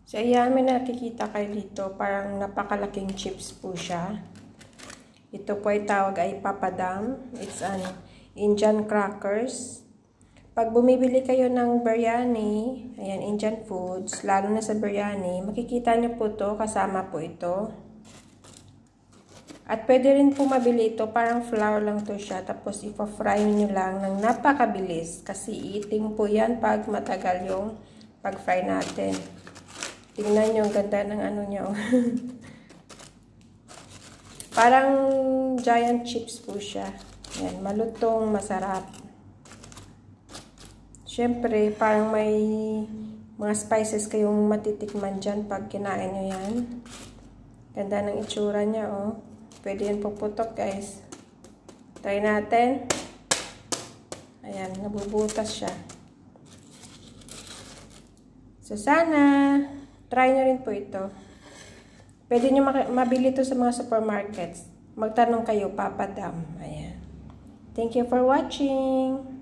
So, ayan, may nakikita kayo dito. Parang napakalaking chips po siya. Ito po ay tawag ay papadam. It's an Indian crackers. Pag bumibili kayo ng biryani, ayan, Indian foods, lalo na sa biryani, makikita nyo po to, kasama po ito. At pwede rin po mabili ito, parang flour lang to siya. Tapos ipa-fry nyo lang ng napakabilis. Kasi eating po yan pag matagal yung pag-fry natin. Tingnan nyo, ang ganda ng ano nyo. Parang giant chips po siya. Yan, malutong, masarap. Siyempre, parang may mga spices kayong matitikman dyan pag kinain nyo yan. Ganda ng itsura niya, oh. Pwede yan puputok, guys. Try natin. Ayan, nabubutas siya. So, sana try nyo rin po ito. Pwede nyo mabili ito sa mga supermarkets. Magtanong kayo, papadam. Ayan. Thank you for watching.